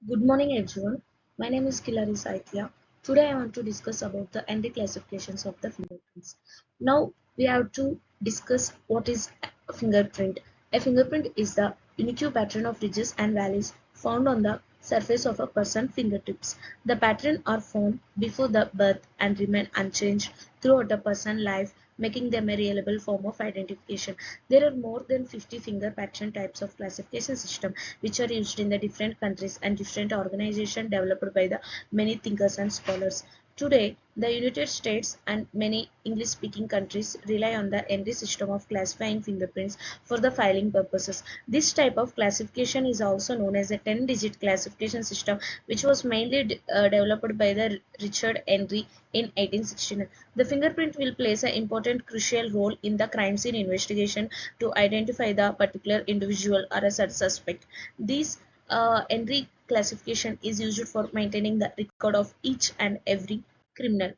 Good morning, everyone. My name is Kilari Saithya. Today, I want to discuss about the ND classifications of the fingerprints. Now, we have to discuss what is a fingerprint. A fingerprint is the unique pattern of ridges and valleys found on the surface of a person's fingertips. The pattern are formed before the birth and remain unchanged throughout a person's life, making them a reliable form of identification. There are more than 50 finger pattern types of classification system which are used in the different countries and different organizations developed by the many thinkers and scholars. Today, the United States and many English-speaking countries rely on the entry system of classifying fingerprints for the filing purposes. This type of classification is also known as a 10-digit classification system, which was mainly developed by the Richard Henry in 1869. The fingerprint will plays an important crucial role in the crime scene investigation to identify the particular individual or a suspect. This Henry classification is used for maintaining the record of each and every criminal.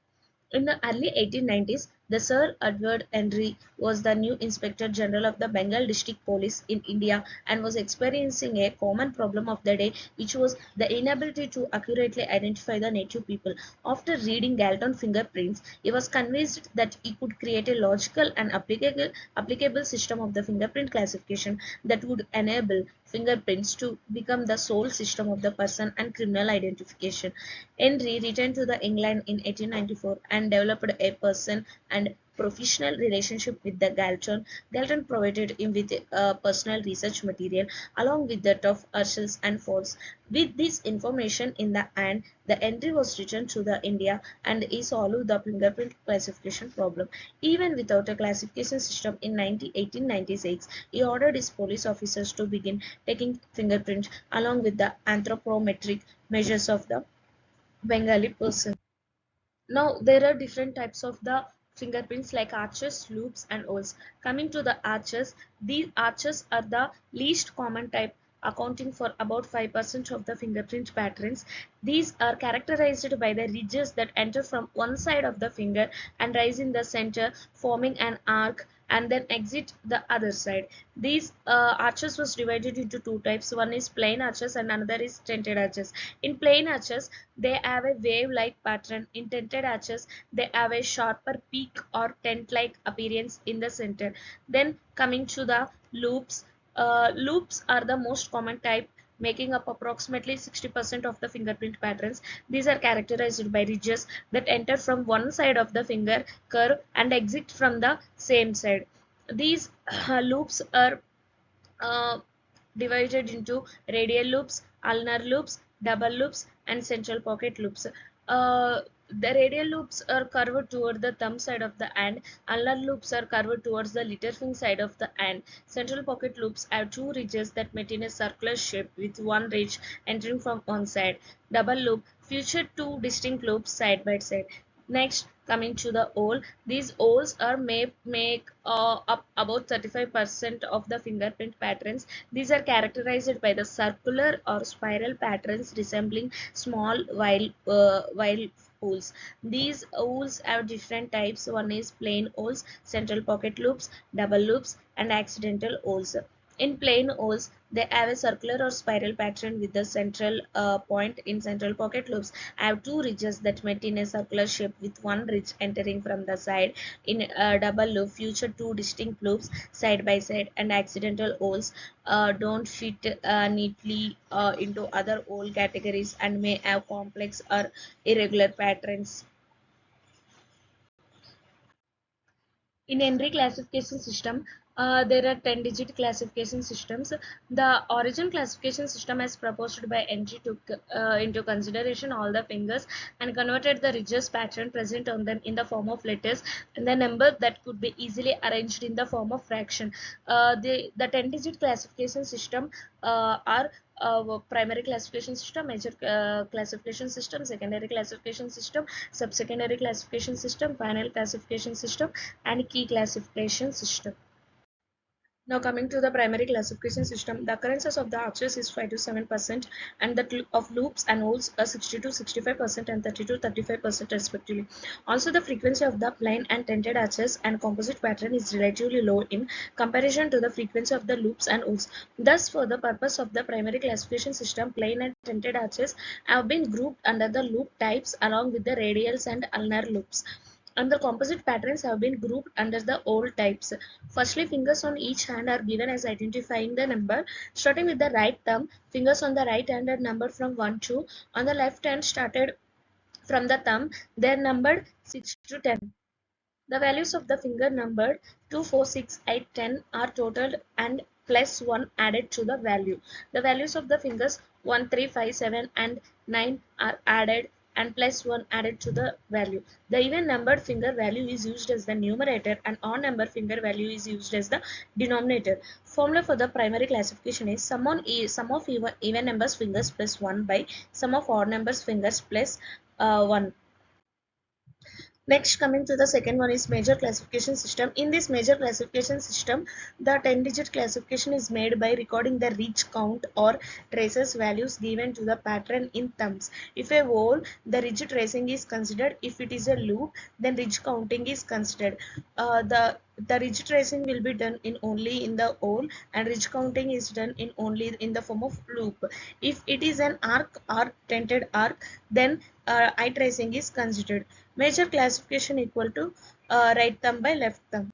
In the early 1890s, the Sir Edward Henry was the new Inspector General of the Bengal District Police in India and was experiencing a common problem of the day, which was the inability to accurately identify the native people. After reading Galton fingerprints, he was convinced that he could create a logical and applicable system of the fingerprint classification that would enable fingerprints to become the sole system of the person and criminal identification. Henry returned to the England in 1894 and developed a person and professional relationship with the Galton. Galton provided him with personal research material along with that of Herschel's and Ford's. With this information in the hand, the entry was returned to the India and he solved the fingerprint classification problem. Even without a classification system in 1896, he ordered his police officers to begin taking fingerprints along with the anthropometric measures of the Bengali person. Now there are different types of the fingerprints like arches, loops and holes. Coming to the arches, these arches are the least common type, accounting for about 5% of the fingerprint patterns. These are characterized by the ridges that enter from one side of the finger and rise in the center, forming an arc and then exit the other side. These arches was divided into two types. One is plain arches and another is tented arches. In plain arches, they have a wave-like pattern. In tented arches, they have a sharper peak or tent-like appearance in the center. Then coming to the loops, loops are the most common type, making up approximately 60% of the fingerprint patterns. These are characterized by ridges that enter from one side of the finger curve and exit from the same side. These loops are uh, divided into radial loops, ulnar loops, double loops, and central pocket loops. The radial loops are curved toward the thumb side of the hand. Ulnar loops are curved towards the little finger side of the hand. Central pocket loops have two ridges that maintain a circular shape with one ridge entering from one side. Double loop feature two distinct loops side by side. Next, coming to the hole, these holes are make up about 35% of the fingerprint patterns. These are characterized by the circular or spiral patterns resembling small while holes. These holes have different types. One is plain holes, central pocket loops, double loops, and accidental holes. In plain holes, they have a circular or spiral pattern with the central point. In central pocket loops have two ridges that maintain a circular shape with one ridge entering from the side. In a double loop, feature two distinct loops side by side, and accidental holes don't fit neatly into other hole categories and may have complex or irregular patterns. In Henry classification system, there are 10-digit classification systems. The origin classification system as proposed by Henry took into consideration all the fingers and converted the ridges pattern present on them in the form of letters and the number that could be easily arranged in the form of fraction. The 10-digit classification system are primary classification system, major classification system, secondary classification system, subsecondary classification system, final classification system, and key classification system. Now coming to the primary classification system, the occurrences of the arches is 5 to 7% and that of loops and holes are 60 to 65% and 30 to 35% respectively. Also the frequency of the plain and tented arches and composite pattern is relatively low in comparison to the frequency of the loops and holes. Thus for the purpose of the primary classification system, plain and tented arches have been grouped under the loop types along with the radials and ulnar loops, and the composite patterns have been grouped under the old types. Firstly, fingers on each hand are given as identifying the number. Starting with the right thumb, fingers on the right hand are numbered from 1 to, on the left hand started from the thumb, they are numbered 6 to 10. The values of the finger numbered 2, 4, 6, 8, 10 are totaled and plus 1 added to the value. The values of the fingers 1, 3, 5, 7 and 9 are added and plus 1 added to the value. The even numbered finger value is used as the numerator and odd number finger value is used as the denominator. Formula for the primary classification is sum of even numbers fingers plus 1 by sum of odd numbers fingers plus 1. Next, coming to the second one is major classification system. In this major classification system, the 10-digit classification is made by recording the ridge count or traces values given to the pattern in thumbs. If a hole, the ridge tracing is considered. If it is a loop, then ridge counting is considered. The ridge tracing will be done in only in the hole and ridge counting is done in only in the form of loop. If it is an arc or tented arc, then eye tracing is considered. Major classification equal to right thumb by left thumb.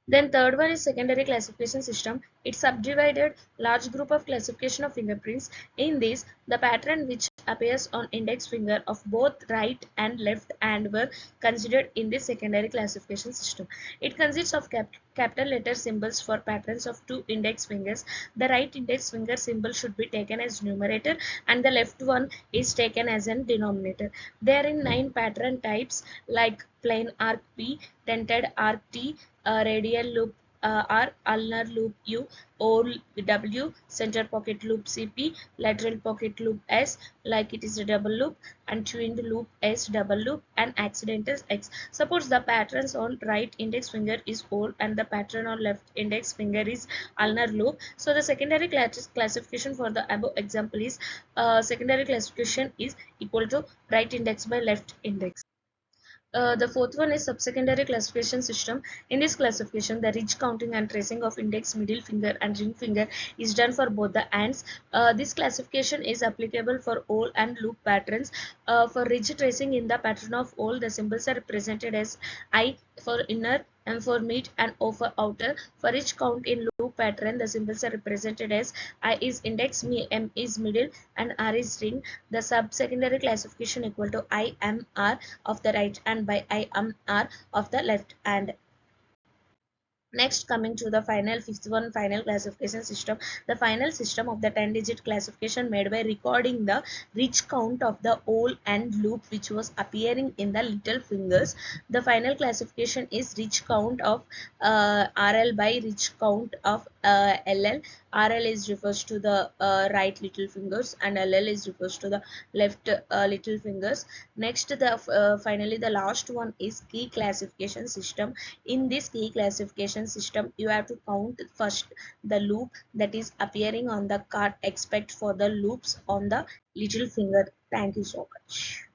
Then third one is secondary classification system. It subdivided large group of classification of fingerprints. In this, the pattern which appears on index finger of both right and left hand were considered in this secondary classification system. It consists of capital letter symbols for patterns of two index fingers. The right index finger symbol should be taken as numerator and the left one is taken as an denominator. There are 9 pattern types like plain arc P, dented arc T, radial loop R, ulnar loop U, O W, center pocket loop CP, lateral pocket loop S, like it is a double loop, and twinned loop S double loop, and accidental X. Suppose the patterns on right index finger is O and the pattern on left index finger is ulnar loop. So the secondary classification for the above example is secondary classification is equal to right index by left index. The fourth one is subsecondary classification system. In this classification, the ridge counting and tracing of index, middle finger, and ring finger is done for both the hands. This classification is applicable for all and loop patterns. For ridge tracing in the pattern of all, the symbols are represented as I for inner, M for mid, and O for outer. For each count in loop pattern, the symbols are represented as I is index, M is middle, and R is ring. The sub-secondary classification equal to I, M, R of the right hand by I, M, R of the left hand. Next, coming to the fifth one, final classification system. The final system of the 10-digit classification made by recording the ridge count of the hole and loop which was appearing in the little fingers. The final classification is ridge count of RL by ridge count of LL. RL is refers to the right little fingers and LL is refers to the left little fingers. Next, finally the last one is key classification system. In this key classification system, you have to count first the loop that is appearing on the card, except for the loops on the little finger. Thank you so much.